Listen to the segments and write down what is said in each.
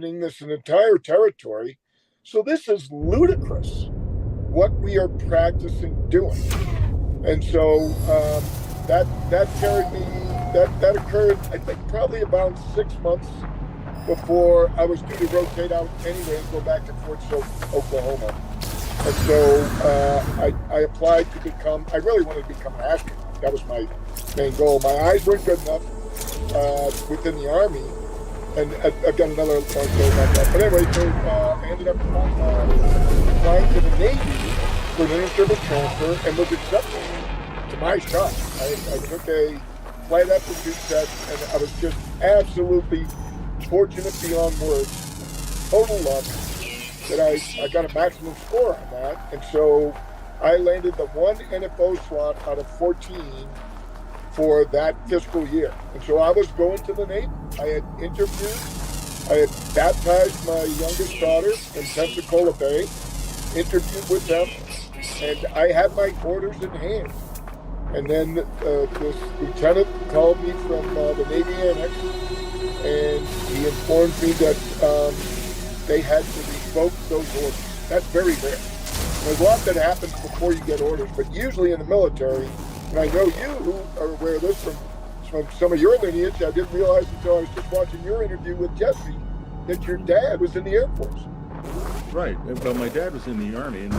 imagining this entire territory. So this is ludicrous what we are practicing doing. And so that carried me, that occurred, I think, probably about 6 months before I was due to rotate out anyway and go back to Fort Stokes, Oklahoma. And so I applied to become, I really wanted to become an astronaut. That was my main goal. My eyes weren't good enough within the Army. And I've got another story about that. But anyway, so I ended up applying to the Navy for an inter-service transfer and was accepted to my shot. I took a flight aptitude test, and I was just absolutely fortunate beyond words. Total luck that I got a maximum score on that. And so I landed the one NFO slot out of 14 for that fiscal year. And so I was going to the Navy. I had interviewed. I had baptized my youngest daughter in Pensacola Bay, interviewed with them, and I had my orders in hand. And then this lieutenant called me from the Navy Annex, and he informed me that they had to revoke those orders. That's very rare. There's a lot that happens before you get orders, but usually in the military, and I know you are aware of this from some of your lineage. I didn't realize until I was just watching your interview with Jesse that your dad was in the Air Force. Right. Well, my dad was in the Army.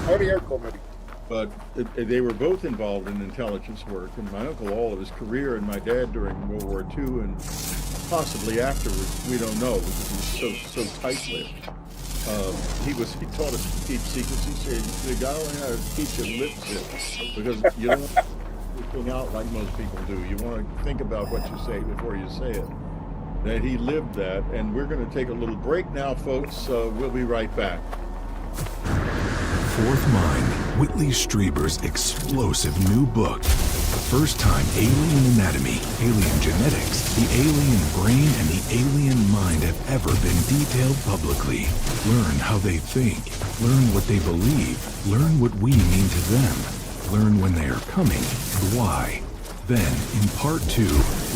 Army Air Corps, maybe. But they were both involved in intelligence work, and my uncle all of his career, and my dad during World War II, and possibly afterwards, we don't know, because he was so tight-lipped. He taught us to keep secrets. He said, you gotta learn how to keep your lips zipped, because you don't want to thing out like most people do. You want to think about what you say before you say it. That he lived that, and we're going to take a little break now, folks. We'll be right back. Fourth Mind, Whitley Strieber's explosive new book. The first time alien anatomy, alien genetics, the alien brain, and the alien mind have ever been detailed publicly. Learn how they think. Learn what they believe. Learn what we mean to them. Learn when they are coming and why. Then, in part 2,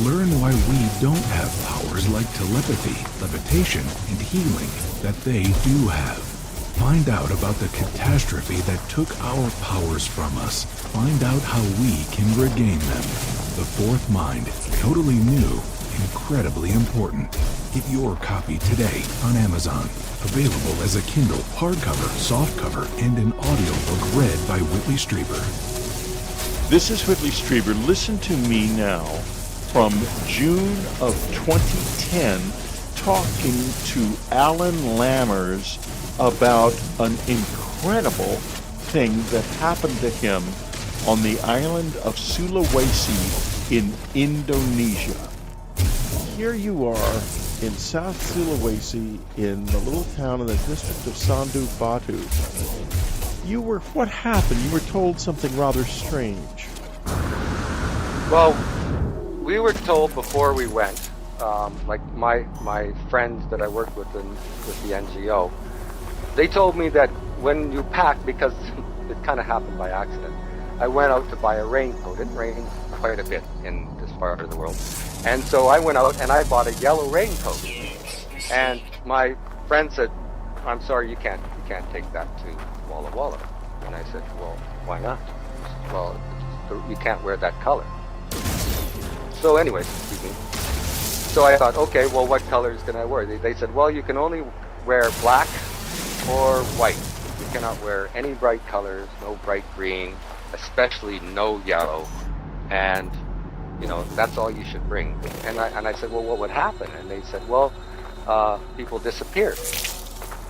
learn why we don't have powers like telepathy, levitation, and healing that they do have. Find out about the catastrophe that took our powers from us. Find out how we can regain them. The Fourth Mind, totally new, incredibly important. Get your copy today on Amazon. Available as a Kindle, hardcover, softcover, and an audiobook read by Whitley Strieber. This is Whitley Strieber. Listen to me now from June of 2010 talking to Alan Lammers about an incredible thing that happened to him on the island of Sulawesi in Indonesia. Here you are in South Sulawesi in the little town in the district of Sandu Batu. What happened? You were told something rather strange. Well, we were told before we went, like my friends that I worked with with the NGO, they told me that when you pack, because it kind of happened by accident, I went out to buy a raincoat. It rained quite a bit in this part of the world. And so I went out and I bought a yellow raincoat. And my friend said, I'm sorry, you can't take that to Walla Walla. And I said, well, why not? Well, you can't wear that color. So anyways, so I thought, okay, well, what colors can I wear? They said, well, you can only wear black or white. You cannot wear any bright colors, no bright green, especially no yellow, and that's all you should bring. And I said, well, what would happen? And they said, well, people disappeared.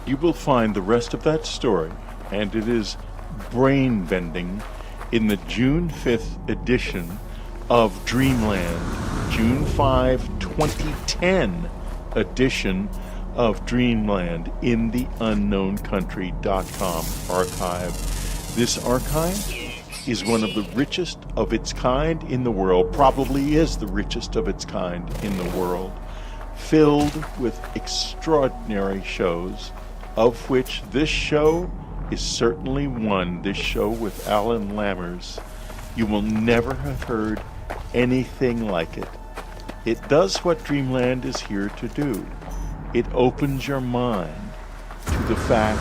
You will find the rest of that story, and it is brain-bending, in the June 5th edition of Dreamland, June 5, 2010 edition of Dreamland in the UnknownCountry.com archive. This archive is one of the richest of its kind in the world, probably is the richest of its kind in the world, filled with extraordinary shows, of which this show is certainly one. This show with Alan Lammers. You will never have heard anything like it. It does what Dreamland is here to do. it opens your mind to the fact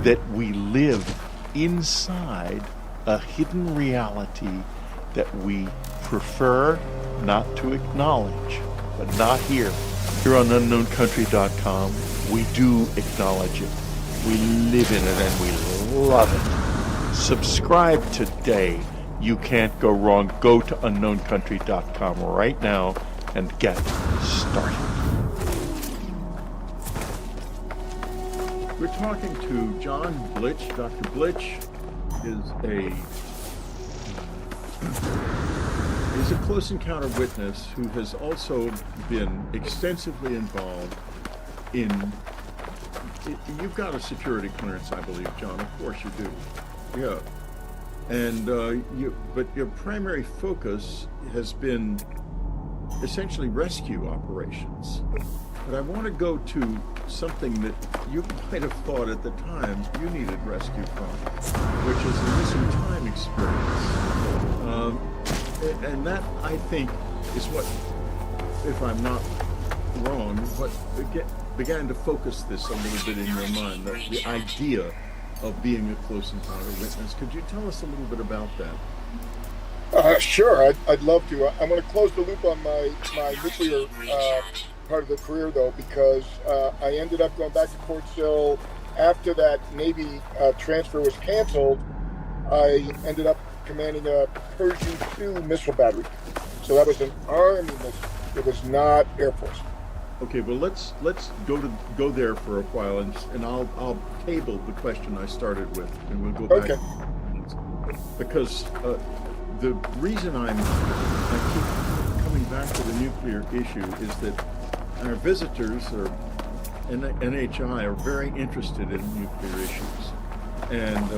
that we live inside a hidden reality that we prefer not to acknowledge, but not here. Here on UnknownCountry.com, we do acknowledge it. We live in it and we love it. Subscribe today. You can't go wrong. Go to UnknownCountry.com right now and get started. We're talking to John Blitch. Dr. Blitch is a close encounter witness who has also been extensively involved in. You've got a security clearance, I believe, John. Of course you do. Yeah. And but your primary focus has been essentially rescue operations. But I want to go to something that you might have thought at the time you needed rescue from, which is the missing time experience. And that, I think, is what, if I'm not wrong, what began to focus this a little bit in your mind, the idea of being a close encounter witness. Could you tell us a little bit about that? Sure, I'd love to. I'm going to close the loop on my nuclear part of the career, though, because I ended up going back to Fort Sill after that Navy transfer was canceled. I ended up commanding a Pershing II missile battery. So that was an Army missile. It was not Air Force. Okay, well let's go there for a while, and I'll table the question I started with, and we'll go back. Okay. Because the reason I keep coming back to the nuclear issue is that our visitors and NHI are very interested in nuclear issues, and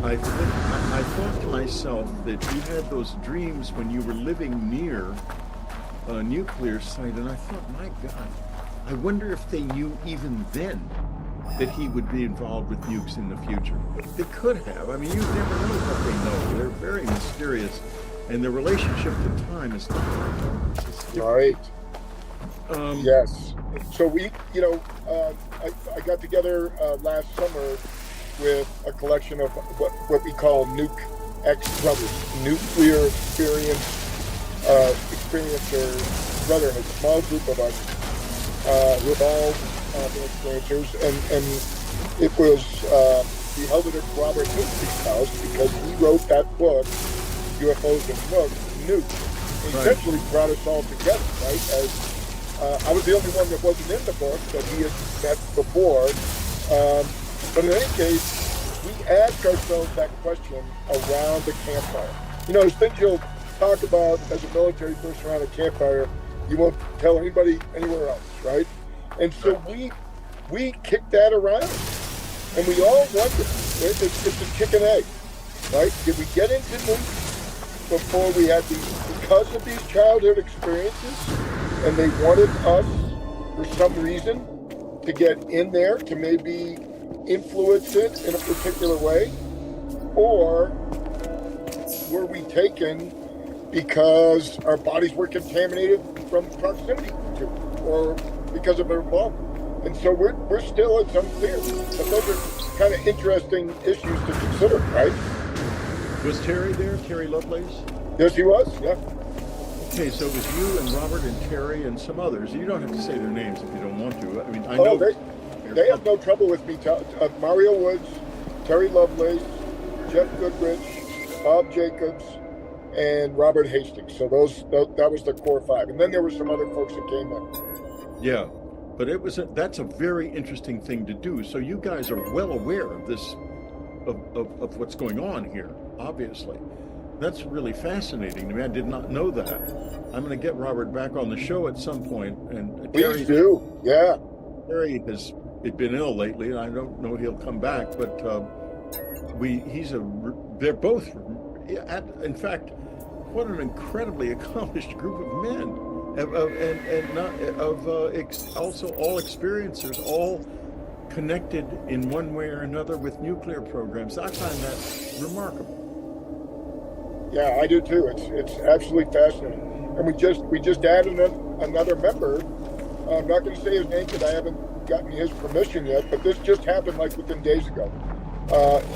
I thought to myself that you had those dreams when you were living near a nuclear site, and I thought, my God, I wonder if they knew even then that he would be involved with nukes in the future. They could have. I mean, you never know what they know. They're very mysterious, and the relationship to time is Right. Yes. So we, I got together last summer with a collection of what we call Nuke X Brothers, Nuclear Experiencer Brotherhood, a small group of us who have all been experiencers, and it was we held it at Robert Hinckley's house because he wrote that book, UFOs and Nukes. He essentially brought us all together, right? As I was the only one that wasn't in the book that he had met before, but in any case, we ask ourselves that question around the campfire. There's things you'll talk about as a military person around a campfire, you won't tell anybody anywhere else, right? And so we kick that around, and we all wonder, it's a chicken egg, right? Did we get into nukes before we had because of these childhood experiences, and they wanted us, for some reason, to get in there, to maybe influence it in a particular way? Or were we taken because our bodies were contaminated from proximity to, or because of our involvement? And so we're still, it's unclear. But those are kind of interesting issues to consider, right? Was Terry there? Terry Lovelace? Yes, he was, yeah. Okay, so it was you and Robert and Terry and some others. You don't have to say their names if you don't want to. I mean, I know. They have no trouble with me. Mario Woods, Terry Lovelace, Jeff Goodrich, Bob Jacobs, and Robert Hastings. So that was the core five. And then there were some other folks that came in. Yeah, but that's a very interesting thing to do. So you guys are well aware of this, of what's going on here, obviously. That's really fascinating to me. I did not know that. I'm going to get Robert back on the show at some point. And Please do, yeah. Terry has been ill lately, and I don't know he'll come back. But they're both. In fact, what an incredibly accomplished group of men, also all experiencers, all connected in one way or another with nuclear programs. I find that remarkable. Yeah, I do too. It's absolutely fascinating. And we just added another member I'm not going to say his name because I haven't gotten his permission yet, but this just happened like within days ago.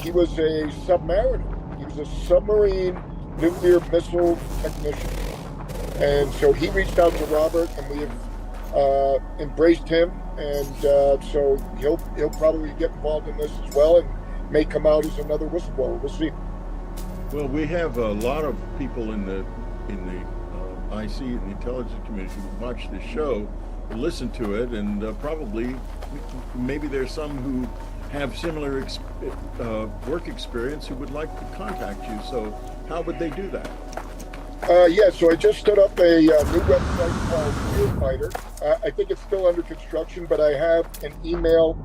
He was a submariner. He was a submarine nuclear missile technician. And so he reached out to Robert, and we have embraced him. And so he'll probably get involved in this as well, and may come out as another whistleblower. We'll see. Well, we have a lot of people in the IC and the intelligence community who watch this show, who listen to it, and probably maybe there's some who have similar work experience who would like to contact you. So how would they do that? Yeah, so I just stood up a new website called Fear Fighter. I think it's still under construction, but I have an email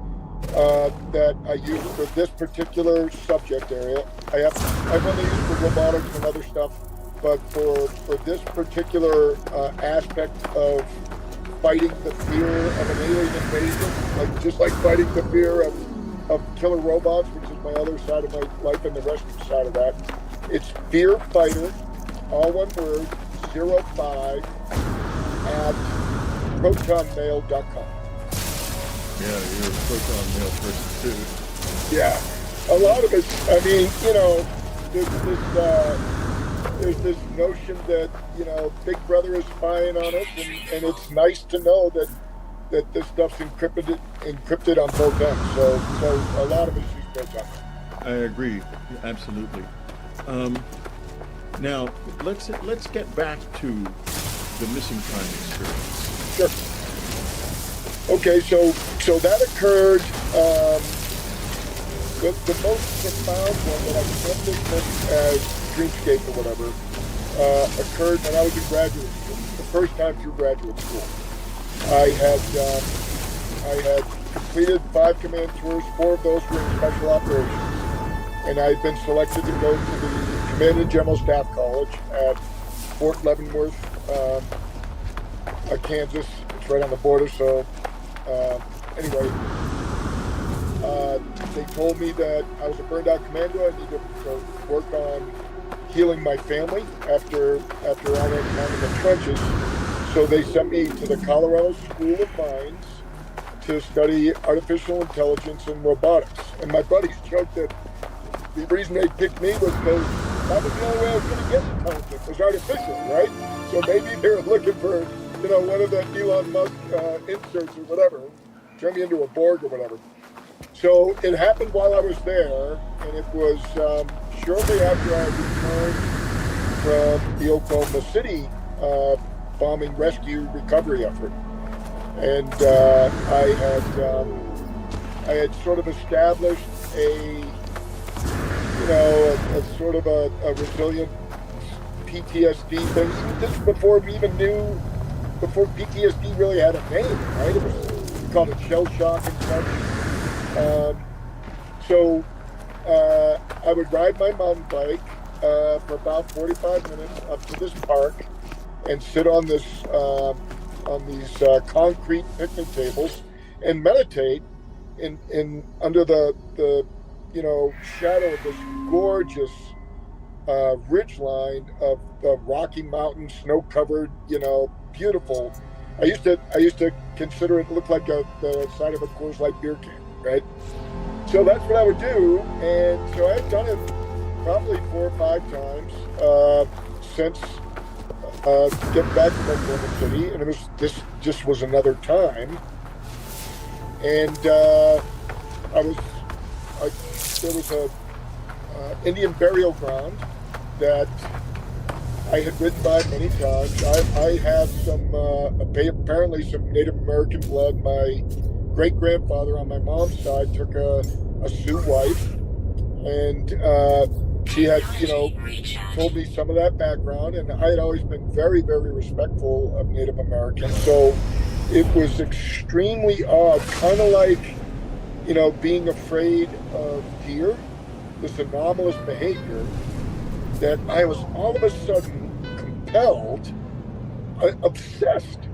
that I use for this particular subject area. I've only used for robotics and other stuff, but for this particular aspect of fighting the fear of an alien invasion, like just like fighting the fear of killer robots, which is my other side of my life and the rescue side of that, it's Fear Fighter, all one word, 05 at protonmail.com. Yeah, you're a proton mail person too. Yeah, a lot of it. I mean, you know, there's this notion that, you know, Big Brother is spying on us, and it's nice to know that this stuff's encrypted on both ends. So a lot of it's used proton. I agree, absolutely. Now let's get back to the missing time experience. Sure. Okay, so that occurred. The most profound one that I can't dismiss as Dreamscape or whatever occurred when I was in graduate school. The first time through graduate school, I had completed 5 command tours. 4 of those were in special operations, and I had been selected to go to the Command and General Staff College at Fort Leavenworth, Kansas. It's right on the border, so. Anyway, they told me that I was a burned out commando. I needed to work on healing my family after all that time in the trenches. So they sent me to the Colorado School of Mines to study artificial intelligence and robotics. And my buddies joked that the reason they picked me was because that was the only way I was going to get intelligence, was artificial, right? So maybe they were looking for, you know, one of the Elon Musk inserts or whatever, turn me into a Borg or whatever. So it happened while I was there, and it was shortly after I returned from the Oklahoma City bombing rescue recovery effort. And I had sort of established a sort of a resilient PTSD thing. This is before PTSD really had a name, right? It was, we called it shell shock and such. So I would ride my mountain bike for about 45 minutes up to this park and sit on these concrete picnic tables and meditate in under the shadow of this gorgeous ridge line of the Rocky Mountain, snow-covered, beautiful. I used to consider it looked like the side of a Coors Light beer can, right? So that's what I would do, and so I've done it probably 4 or 5 times since getting back to Oklahoma City, and this just was another time, and there was a Indian burial ground that I had ridden by many times. I have apparently some Native American blood. My great-grandfather on my mom's side took a Sioux wife, and she had, told me some of that background, and I had always been very, very respectful of Native Americans. So it was extremely odd, kind of like, being afraid of deer, this anomalous behavior, that I was all of a sudden compelled, obsessed,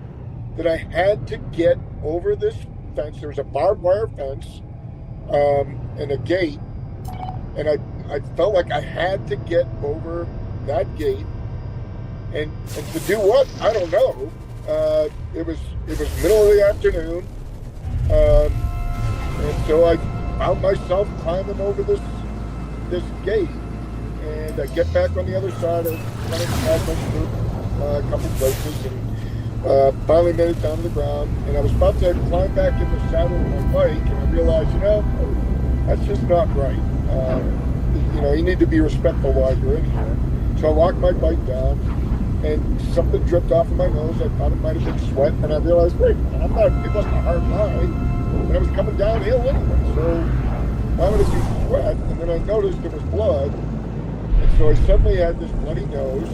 that I had to get over this fence. There was a barbed wire fence and a gate, and I felt like I had to get over that gate, and to do what? I don't know. it was middle of the afternoon, and so I found myself climbing over this gate, and I get back on the other side of kind of passed through a couple places, and finally made it down to the ground. And I was about to climb back in the saddle of my bike, and I realized, that's just not right. You need to be respectful while you're in here. So I walked my bike down, and something dripped off of my nose. I thought it might have been sweat, and I realized, wait, it wasn't a hard line, and I was coming downhill anyway. So why would it be sweat? And then I noticed there was blood, and so I suddenly had this bloody nose.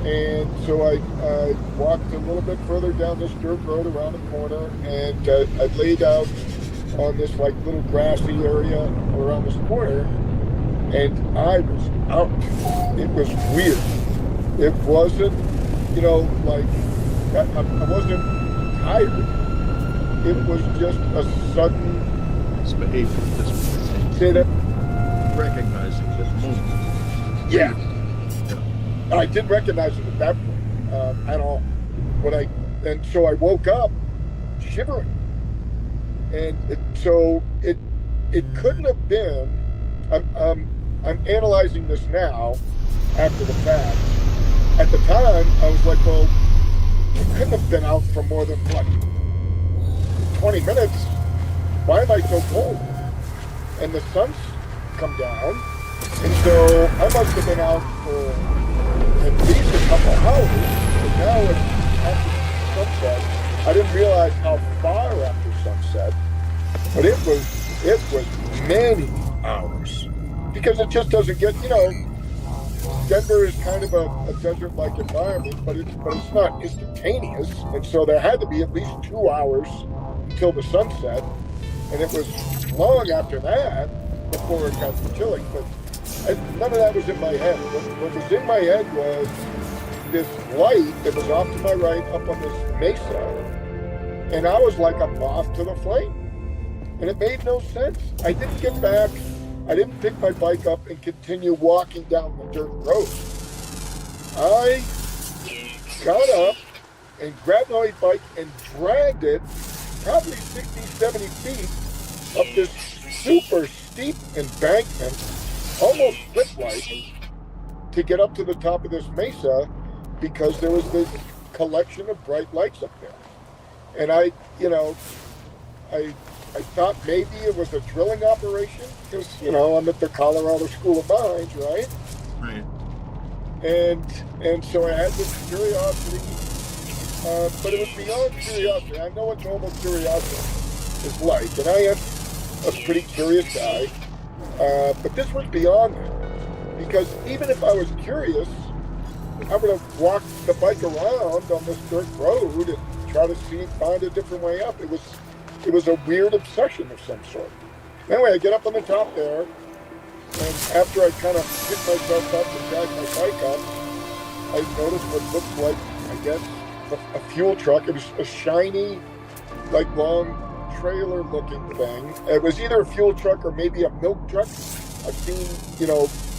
And so I walked a little bit further down this dirt road around the corner, and I laid out on this like little grassy area around this corner, and I was out. It was weird. It wasn't, like I wasn't tired. It was just a sudden misbehavior. Say that. Recognizing this moment. Yeah. I didn't recognize it at that point at all. And so I woke up shivering, and it couldn't have been. I'm analyzing this now after the fact. At the time, I was like, well, it couldn't have been out for more than 20 minutes. Why am I so cold? And the sun's come down, and so I must have been out for at least a couple hours, but now it's after sunset. I didn't realize how far after sunset, but it was many hours, because it just doesn't get, Denver is kind of a desert-like environment, but it's not instantaneous, and so there had to be at least 2 hours until the sunset, and it was long after that before it got chilly, but none of that was in my head. What was in my head was this light that was off to my right up on this mesa, and I was like a moth to the flame. And it made no sense. I didn't get back. I didn't pick my bike up and continue walking down the dirt road. I got up and grabbed my bike and dragged it probably 60, 70 feet up this super steep embankment, almost flip-like, to get up to the top of this mesa, because there was this collection of bright lights up there. And I thought maybe it was a drilling operation, because, I'm at the Colorado School of Mines, right? Right. And so I had this curiosity, but it was beyond curiosity. I know what normal curiosity is like, and I am a pretty curious guy. But this was beyond that, because even if I was curious, I would have walked the bike around on this dirt road and try to find a different way up. It was a weird obsession of some sort. Anyway, I get up on the top there, and after I kind of pick myself up and drag my bike up, I noticed what looked like, I guess, a fuel truck. It was a shiny, like long trailer-looking thing. It was either a fuel truck or maybe a milk truck. I've seen,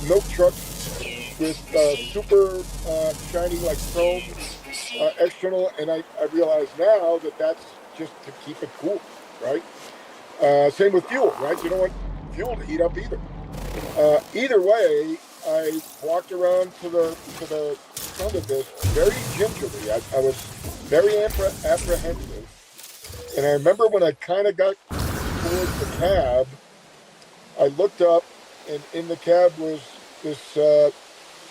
milk trucks with super shiny, like chrome external, and I realize now that that's just to keep it cool, right? Same with fuel, right? You don't want fuel to heat up either. Either way, I walked around to the front of this very gingerly. I was very apprehensive. And I remember when I kind of got towards the cab, I looked up, and in the cab was this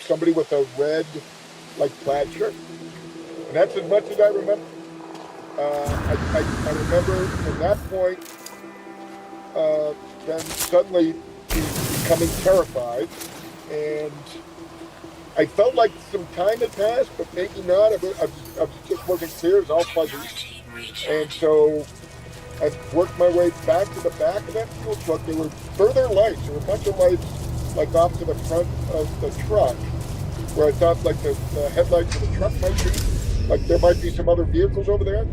somebody with a red, like, plaid shirt. And that's as much as I remember. I remember from that point, then suddenly becoming terrified, and I felt like some time had passed, but maybe not. I just wasn't clear. It was all fuzzy. And so I worked my way back to the back of that fuel truck. There were further lights. There were a bunch of lights, like, off to the front of the truck, where I thought, like, the headlights of the truck might be. Like, there might be some other vehicles over there.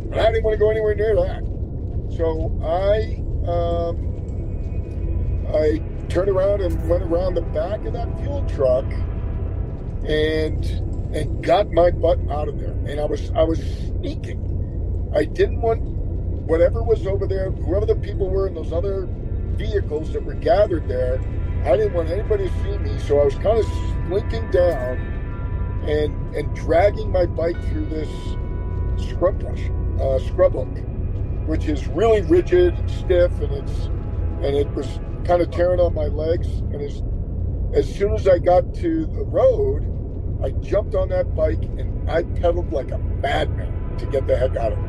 But I didn't want to go anywhere near that. So I turned around and went around the back of that fuel truck and got my butt out of there. And I was sneaking. I didn't want whatever was over there, whoever the people were in those other vehicles that were gathered there. I didn't want anybody to see me, so I was kind of slinking down and dragging my bike through this scrub oak, which is really rigid and stiff, and it was kind of tearing on my legs. And as soon as I got to the road, I jumped on that bike and I pedaled like a madman to get the heck out of it.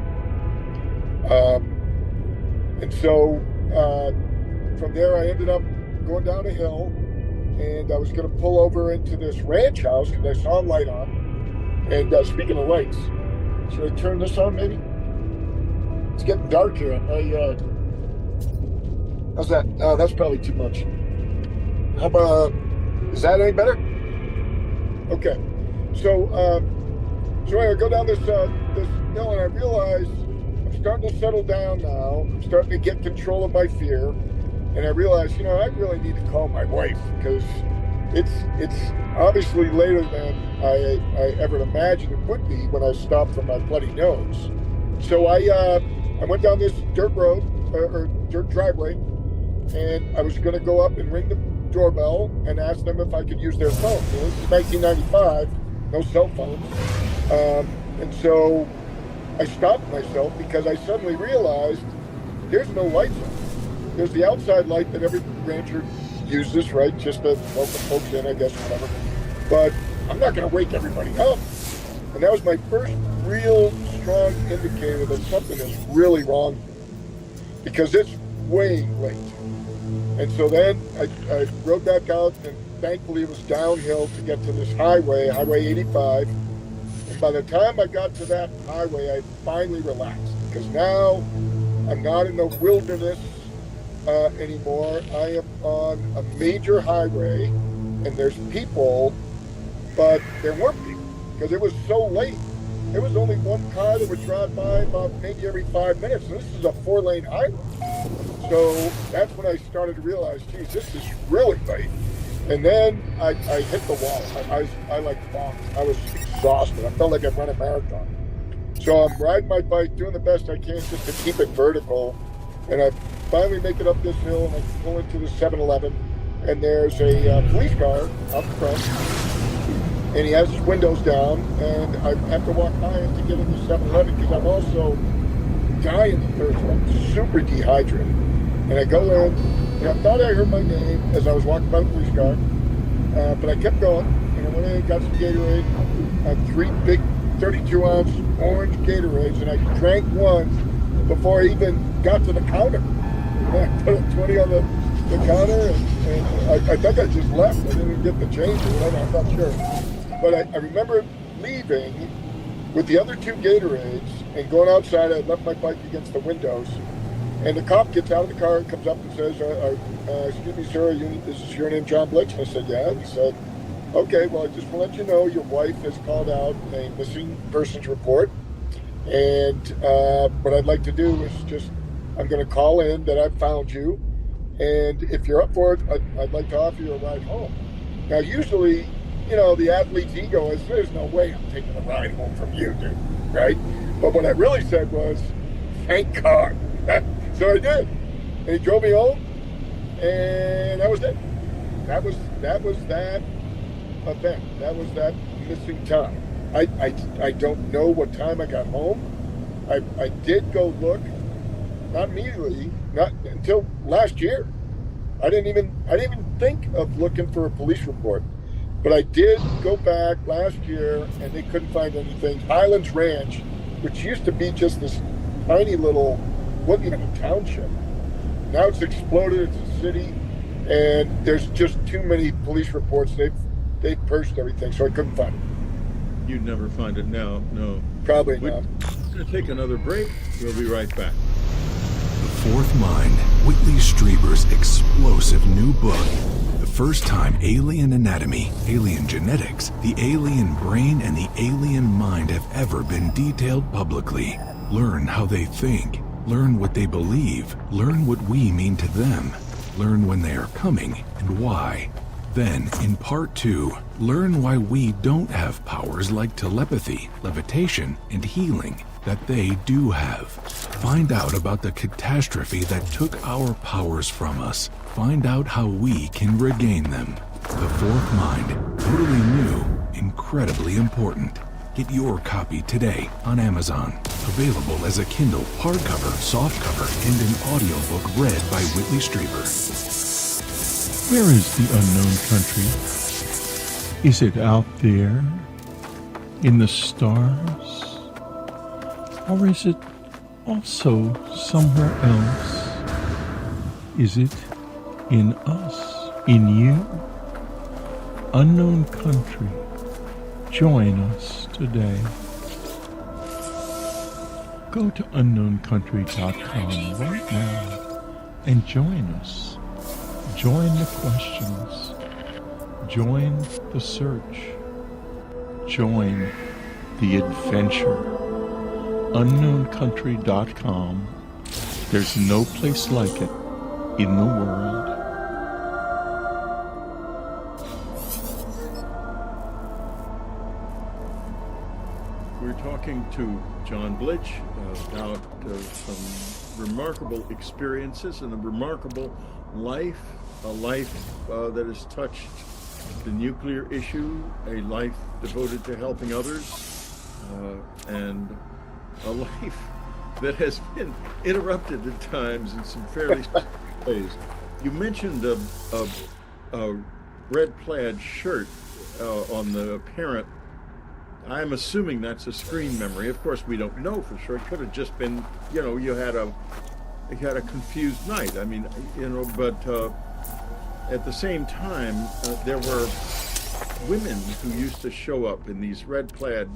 And so from there, I ended up going down a hill, and I was going to pull over into this ranch house because I saw a light on. And speaking of lights, should I turn this on maybe? It's getting dark here. How's that? That's probably too much. How about, is that any better? Okay. So anyway, I go down this hill, and I realize I'm starting to settle down now. I'm starting to get control of my fear. And I realized, I really need to call my wife, because it's obviously later than I ever imagined it would be when I stopped for my bloody nose. So I went down this dirt road, or dirt driveway, and I was going to go up and ring the doorbell and ask them if I could use their phone. This is 1995, no cell phones. And so I stopped myself because I suddenly realized there's no lights on. There's the outside light that every rancher uses, right? Just to help the folks in, I guess, whatever. But I'm not going to wake everybody up. And that was my first real strong indicator that something is really wrong, because it's way late. And so then I rode back out, and thankfully it was downhill to get to this highway, Highway 85. And by the time I got to that highway, I finally relaxed, because now I'm not in the wilderness anymore. I am on a major highway, and there's people, but there weren't people because it was so late. There was only one car that would drive by about maybe every 5 minutes. And this is a 4-lane highway. So that's when I started to realize, geez, this is really late. And then I hit the wall. I like bombed. I was exhausted. I felt like I'd run a marathon. So I'm riding my bike, doing the best I can just to keep it vertical. And I finally make it up this hill, and I pull into the 7-Eleven, and there's a police car up front, and he has his windows down, and I have to walk by him to get in the 7-Eleven because I'm also dying of thirst. I'm super dehydrated. And I go in, and I thought I heard my name as I was walking by the police car, but I kept going, and I went in and got some Gatorade, 3 big 32-ounce orange Gatorades, and I drank one before I even got to the counter. I put a 20 on the counter, and I think I just left. I didn't even get the change or whatever, I'm not sure. But I remember leaving with the other 2 Gatorades and going outside. I left my bike against the windows, and the cop gets out of the car and comes up and says, excuse me, sir, is your name John Blitz? And I said, yeah. And he said, okay, well, I just want to let you know your wife has called out a missing persons report. And what I'd like to do is just, I'm going to call in that I found you. And if you're up for it, I'd like to offer you a ride home. Now, usually, the athlete's ego is, there's no way I'm taking a ride home from you, dude, right? But what I really said was, thank God. So I did. And he drove me home, and that was it. That was that event. That was that missing time. I don't know what time I got home. I did go look, not immediately, not until last year. I didn't even think of looking for a police report. But I did go back last year, and they couldn't find anything. Highlands Ranch, which used to be just this tiny little, wasn't even a township. Now it's exploded, it's a city, and there's just too many police reports. They've purged everything, so I couldn't find it. You'd never find it now, no. Probably We're not. going to take another break. We'll be right back. The Fourth Mind, Whitley Strieber's explosive new book. The first time alien anatomy, alien genetics, the alien brain, and the alien mind have ever been detailed publicly. Learn how they think. Learn what they believe. Learn what we mean to them. Learn when they are coming and why. Then, in part 2, learn why we don't have powers like telepathy, levitation, and healing that they do have. Find out about the catastrophe that took our powers from us. Find out how we can regain them. The Fourth Mind, totally new, incredibly important. Get your copy today on Amazon. Available as a Kindle, hardcover, softcover, and an audiobook read by Whitley Strieber. Where is the unknown country? Is it out there in the stars? Or is it also somewhere else? Is it in us, in you? Unknown country, join us today. Go to unknowncountry.com right now and join us. Join the questions. Join the search. Join the adventure. Unknowncountry.com. There's no place like it in the world. We're talking to John Blitch about some remarkable experiences and a remarkable life, a life that has touched the nuclear issue, a life devoted to helping others, and a life that has been interrupted at times in some fairly ways. You mentioned a red plaid shirt on the apparent. I'm assuming that's a screen memory. Of course, we don't know for sure. It could have just been, you had a confused night. I mean, but at the same time, there were women who used to show up in these red plaid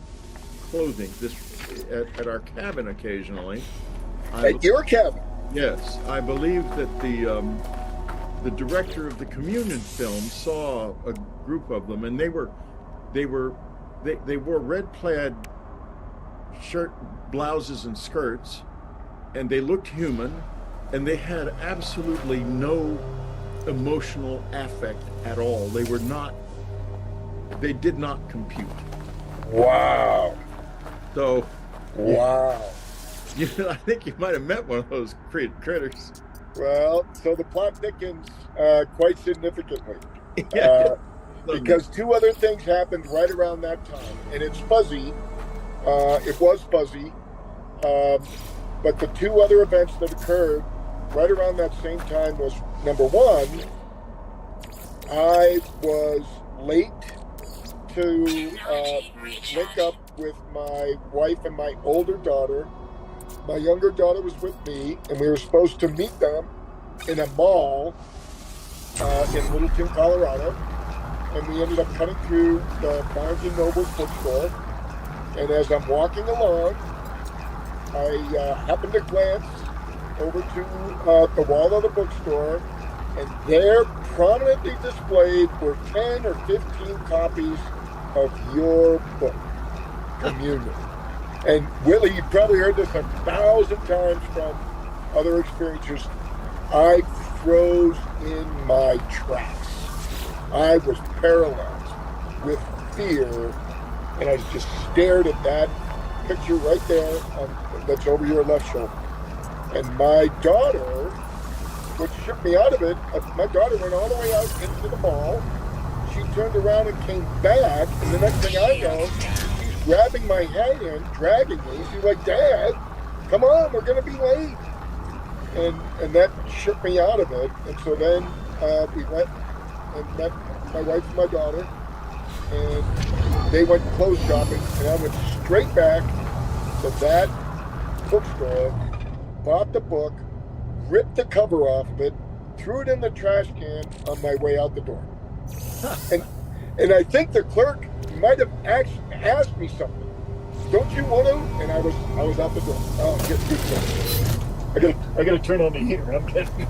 clothing at our cabin occasionally. At your cabin? Yes, I believe that the director of the Communion film saw a group of them, and they wore red plaid shirt, blouses, and skirts, and they looked human, and they had absolutely no emotional affect at all. They did not compute. Wow. So, wow. I think you might have met one of those critters. Well, so the plot thickens quite significantly. Because two other things happened right around that time. And it's fuzzy. It was fuzzy. But the two other events that occurred right around that same time was, number one, I was late to link up with my wife and my older daughter. My younger daughter was with me, and we were supposed to meet them in a mall in Littleton, Colorado. And we ended up cutting through the Barnes & Noble bookstore. And as I'm walking along, I happened to glance over to the wall of the bookstore, and there, prominently displayed, were 10 or 15 copies of your book, Communion. And Willie, you probably heard this 1,000 times from other experiencers. I froze in my tracks. I was paralyzed with fear, and I just stared at that picture right there that's over your left shoulder. And my daughter, which shook me out of it, my daughter went all the way out into the mall. She turned around and came back, and the next thing I know, she's grabbing my hand, dragging me. She's like, "Dad, come on, we're going to be late." And that shook me out of it. And so then we went and met my wife and my daughter, and they went clothes shopping, and I went straight back to that bookstore, bought the book, ripped the cover off of it, threw it in the trash can on my way out the door. And I think the clerk might have asked me something. "Don't you want to?" And I was out the door. Oh, I gotta turn on the heater. I'm kidding.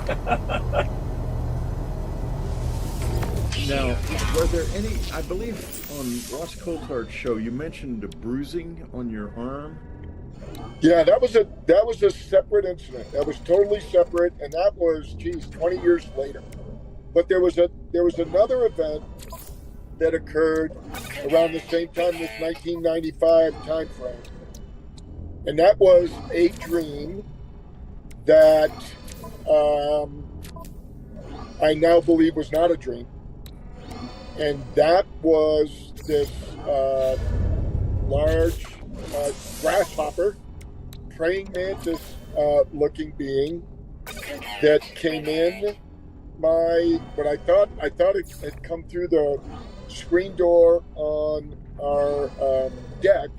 Now, were there any? I believe on Ross Coulthard's show you mentioned a bruising on your arm. Yeah, that was a separate incident. That was totally separate, and that was 20 years later. But there was another event that occurred around the same time, this 1995 time frame, and that was a dream that I now believe was not a dream, and that was this large grasshopper, praying mantis looking being that came in what I thought it had come through the screen door on our deck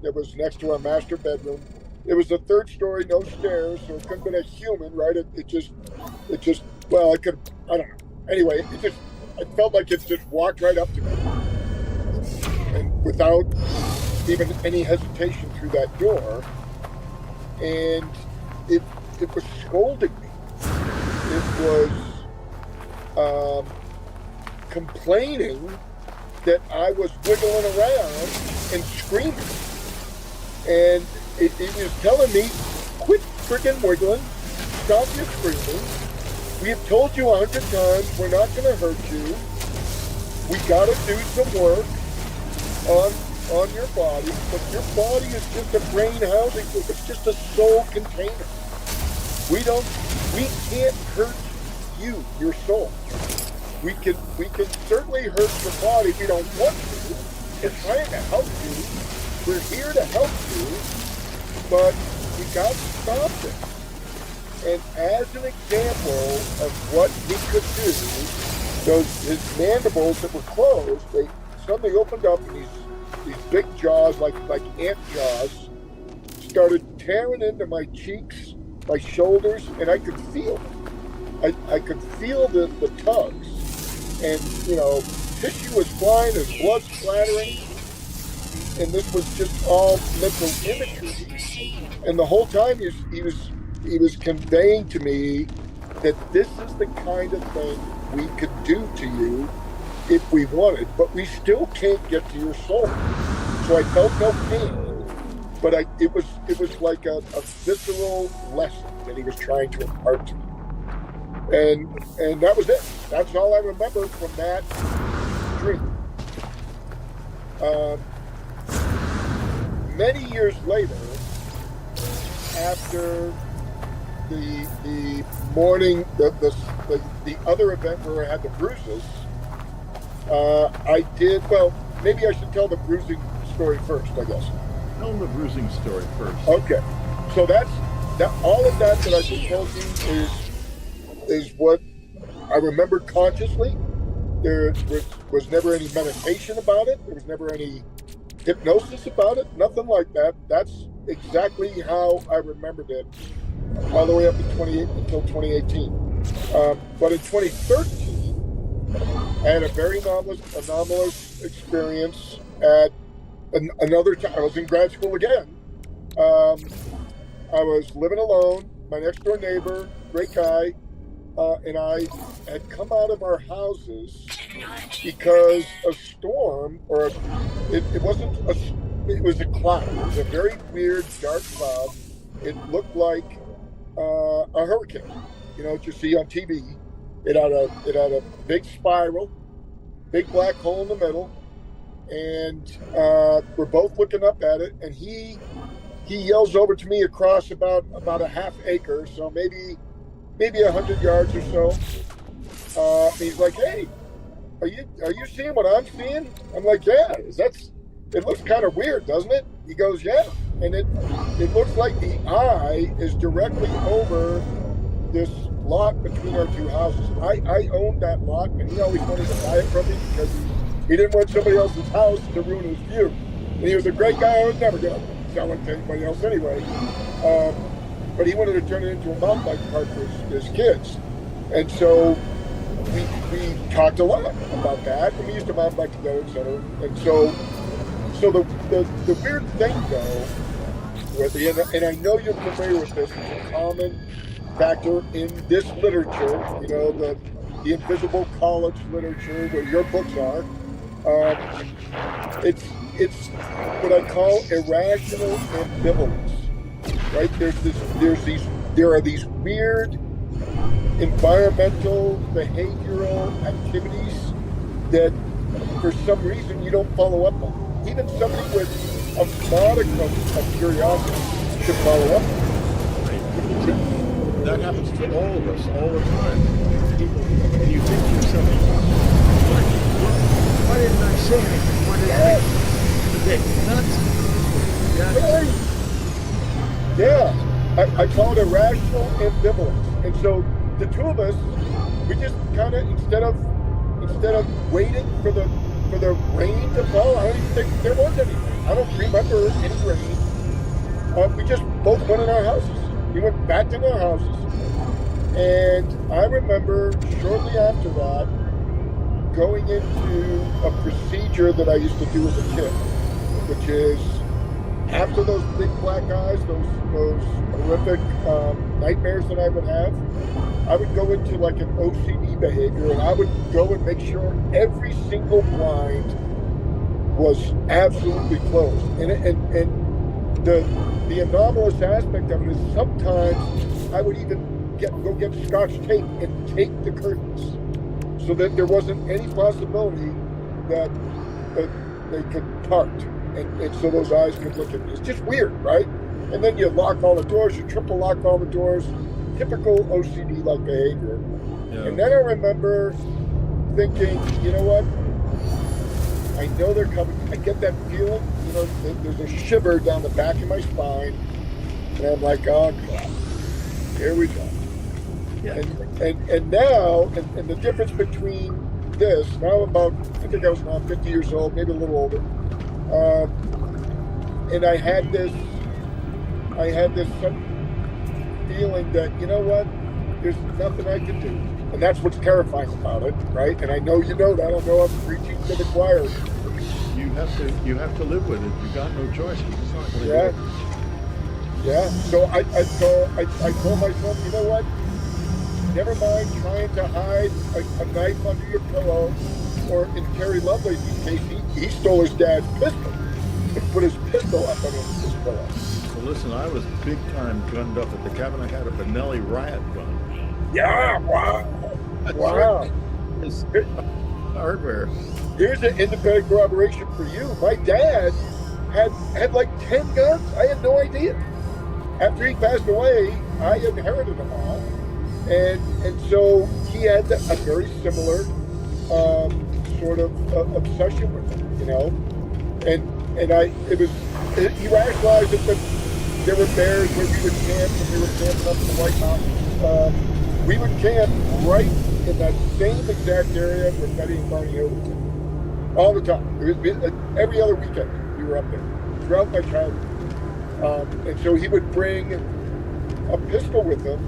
that was next to our master bedroom. It was the third story, no stairs, so it couldn't have been a human, right? It just well, I don't know. Anyway, I felt like it just walked right up to me, and without even any hesitation through that door, and it was scolding me. It was complaining that I was wiggling around and screaming, and it was telling me, quit freaking wiggling, stop your screaming. We have told you 100 times we're not going to hurt you. We got to do some work on your body, but your body is just a brain housing. It's just a soul container. We can't hurt you, your soul. We can certainly hurt your body if we don't want to. We're trying to help you. We're here to help you, but we got to stop this. And as an example of what he could do, his mandibles that were closed, they suddenly opened up, and these big jaws, like ant jaws, started tearing into my cheeks, my shoulders, and I could feel it. I could feel the tugs, and tissue was flying, and blood splattering, and this was just all mental imagery. And the whole time he was conveying to me that this is the kind of thing we could do to you if we wanted, but we still can't get to your soul. So I felt no pain, but it was like a visceral lesson that he was trying to impart to me. And that was it. That's all I remember from that dream. Many years later, after the morning, the other event where I had the bruises, I did, well, maybe I should tell the bruising story first, I guess. Tell the bruising story first. Okay. So all of that I just told you is what I remember consciously. There was never any meditation about it. There was never any hypnosis about it. Nothing like that. That's exactly how I remembered it all the way up until 2018. But in 2013, I had a very anomalous experience at another time. I was in grad school again. I was living alone. My next door neighbor, great guy, and I had come out of our houses because a storm, it was a cloud. It was a very weird, dark cloud. It looked like a hurricane, what you see on TV. It had a big spiral, big black hole in the middle, and we're both looking up at it. And he yells over to me across about a half acre, so maybe 100 yards or so. And he's like, "Hey, are you seeing what I'm seeing?" I'm like, "Yeah, it looks kind of weird, doesn't it?" He goes, "Yeah." And it looks like the eye is directly over this lot between our two houses. I owned that lot, and he always wanted to buy it from me because he didn't want somebody else's house to ruin his view. And he was a great guy. I was never going to sell it to anybody else anyway. But he wanted to turn it into a mountain bike park for his kids. And so we talked a lot about that, and we used to mountain bike together, etc. And so the weird thing, though, and I know you're familiar with this, it's a common factor in this literature, the invisible college literature where your books are. It's what I call irrational ambivalence, right? There are these weird environmental, behavioral activities that for some reason you don't follow up on. Even somebody with a modicum of curiosity should follow up on. That happens to all of us all the time. People, and you think to yourself, why didn't I say anything? Why didn't I? Yeah, I call it irrational ambivalence. And so the two of us, we just kind of instead of waiting for the rain to fall, I don't even think there was anything. I don't remember any rain. We just both went in our houses. We went back in our houses, and I remember shortly after that going into a procedure that I used to do as a kid, which is after those big black eyes, those horrific nightmares that I would have, I would go into like an OCD behavior, and I would go and make sure every single blind was absolutely closed. And the anomalous aspect of it is sometimes I would even go get Scotch tape and tape the curtains so that there wasn't any possibility that they could part, and so those eyes could look at me. It's just weird, right? And then you lock all the doors, you triple lock all the doors, typical OCD-like behavior. Yeah. And then I remember thinking, you know what? I know they're coming. I get that feeling, you know, there's a shiver down the back of my spine, and I'm like, oh God, here we go. Yeah. And now, and the difference between this, now about, I think I was around 50 years old, maybe a little older, and I had this feeling that, you know what, there's nothing I can do. And that's what's terrifying about it, right? And I know you know that. I know I'm preaching to the choir. You have to live with it. You got no choice. It's not going to Yeah. do it. Yeah. So I told myself, you know what? Never mind trying to hide a knife under your pillow, or in Terry Lovelace's case, he stole his dad's pistol and put his pistol up under his pillow. Well, listen, I was big time gunned up at the cabin. I had a Benelli riot gun. Yeah, wow. Wow. It's hardware. Here's an independent corroboration for you. My dad had like 10 guns. I had no idea. After he passed away, I inherited them all. And so he had a very similar sort of obsession with them, you know. And he rationalized it that there were bears where we would camp, and we were camping up in the White Mountains. We would camp right in that same exact area where Betty and Barney Hill lived, all the time. Every other weekend we were up there throughout my childhood. And so he would bring a pistol with him,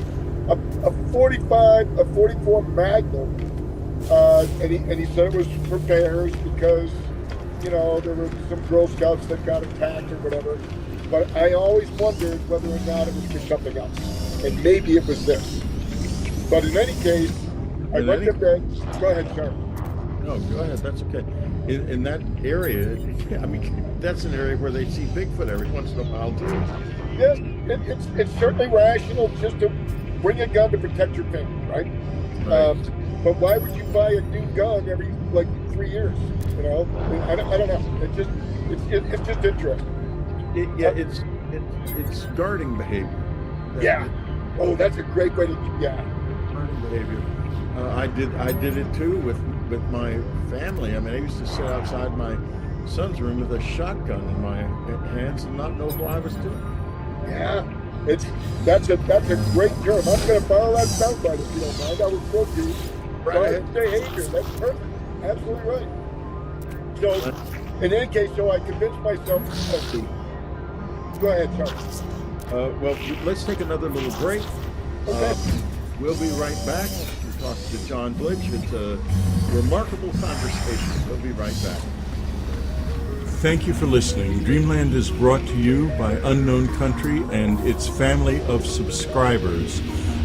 a 44 Magnum, and he said it was for bears because, you know, there were some Girl Scouts that got attacked or whatever. But I always wondered whether or not it was for something else, and maybe it was this. But in any case, I went to bed. Go ahead, sir. No, go ahead. That's okay. In that area, I mean, that's an area where they see Bigfoot every once in a while too. Yes, it's certainly rational just to bring a gun to protect your family, right? Right. But why would you buy a new gun every like 3 years? You know, I don't know. It's just interesting. It's guarding behavior. Yeah. Oh, that's a great way to. Yeah. Guarding behavior. I did it too with my family. I mean, I used to sit outside my son's room with a shotgun in my hands and not know what I was doing. Yeah. That's a great term. I'm going to borrow that soundbite if you don't mind. I would quote you. Right. Go ahead, behavior. That's perfect. Absolutely right. So, in any case, so I convinced myself. Go ahead, sorry. Well, let's take another little break. Okay. We'll be right back. We're talking to John Blitch. It's a remarkable conversation. We'll be right back. Thank you for listening. Dreamland is brought to you by Unknown Country and its family of subscribers.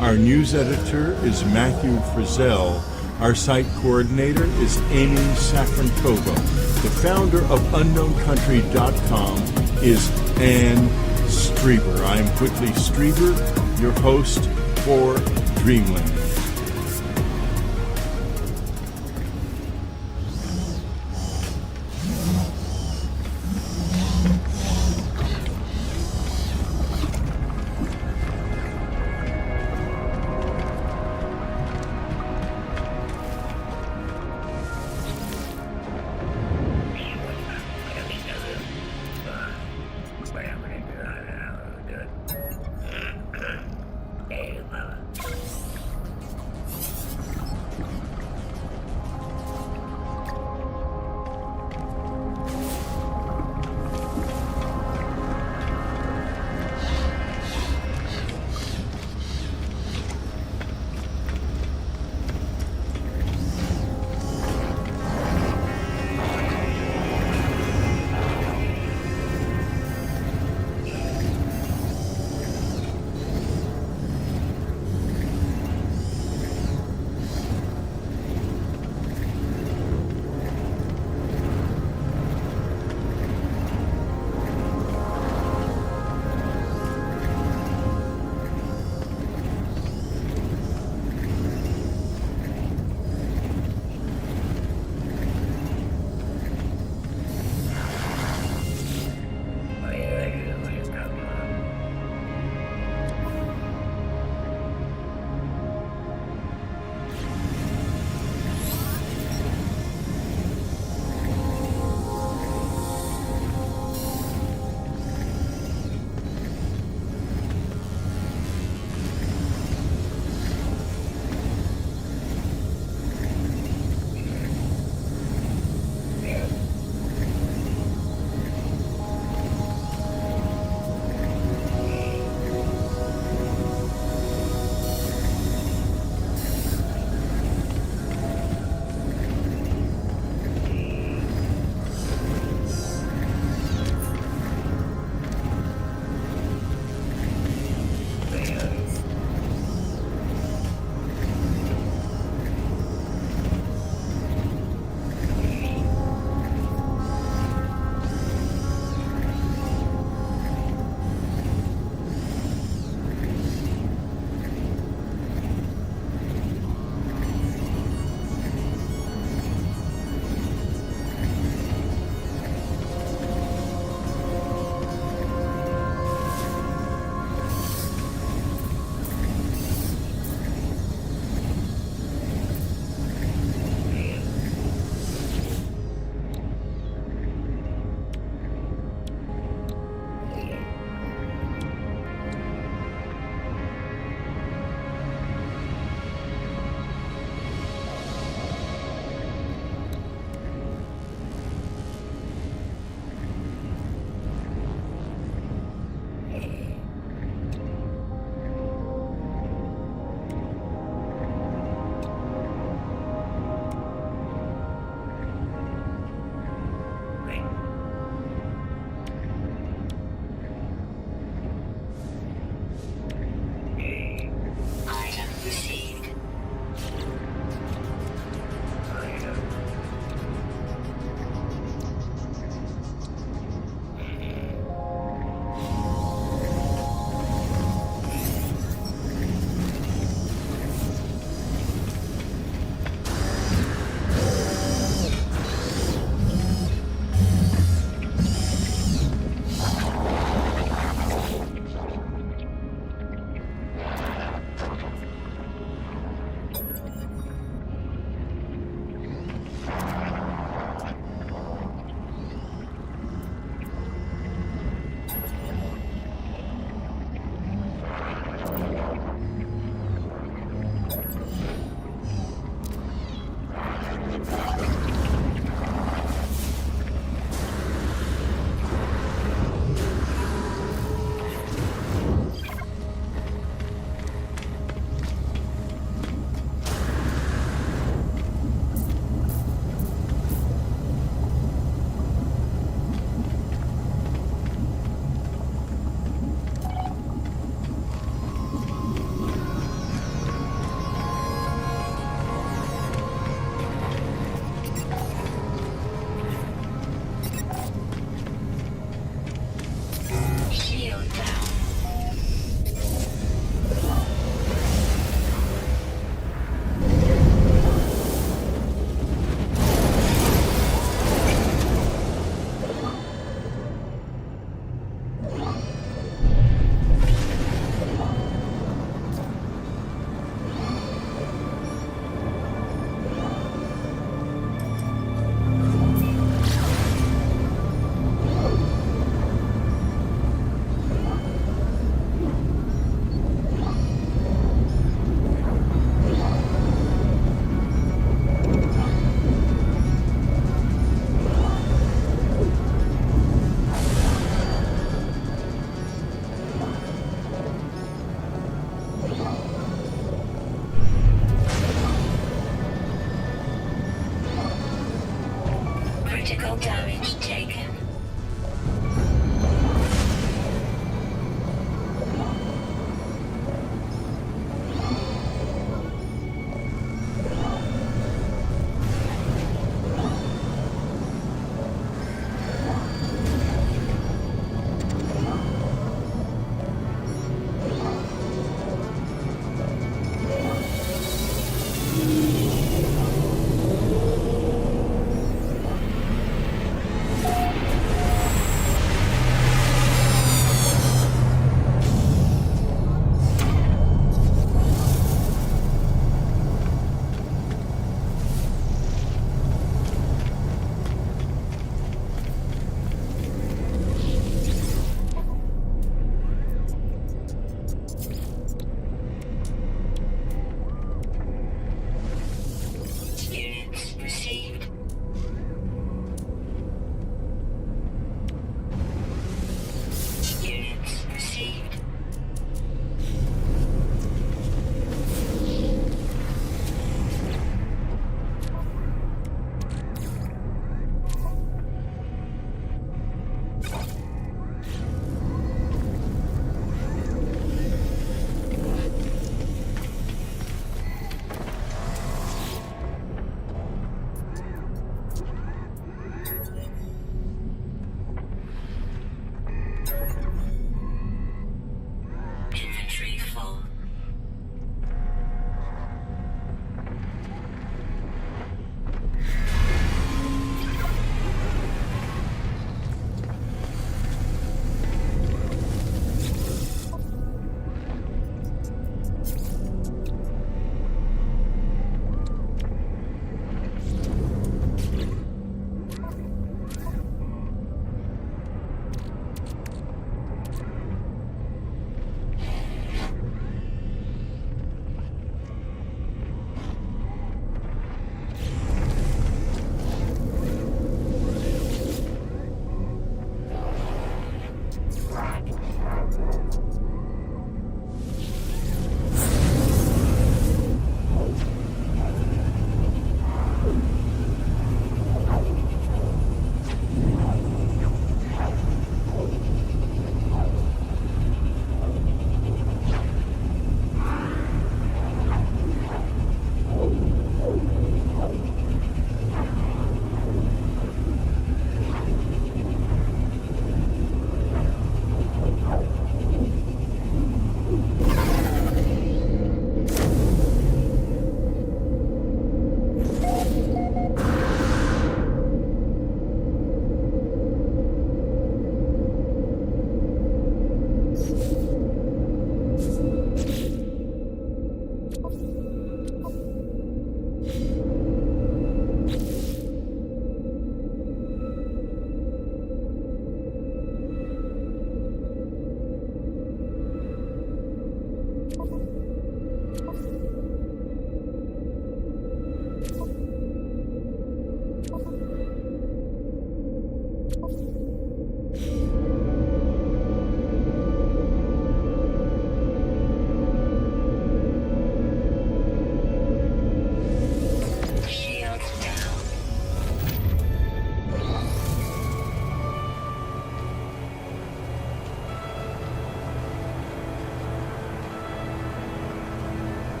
Our news editor is Matthew Frizzell. Our site coordinator is Amy Safrankova. The founder of UnknownCountry.com is Ann Strieber. I am Whitley Strieber, your host for Dreamland.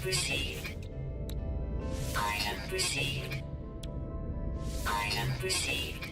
received. Item received. Item received.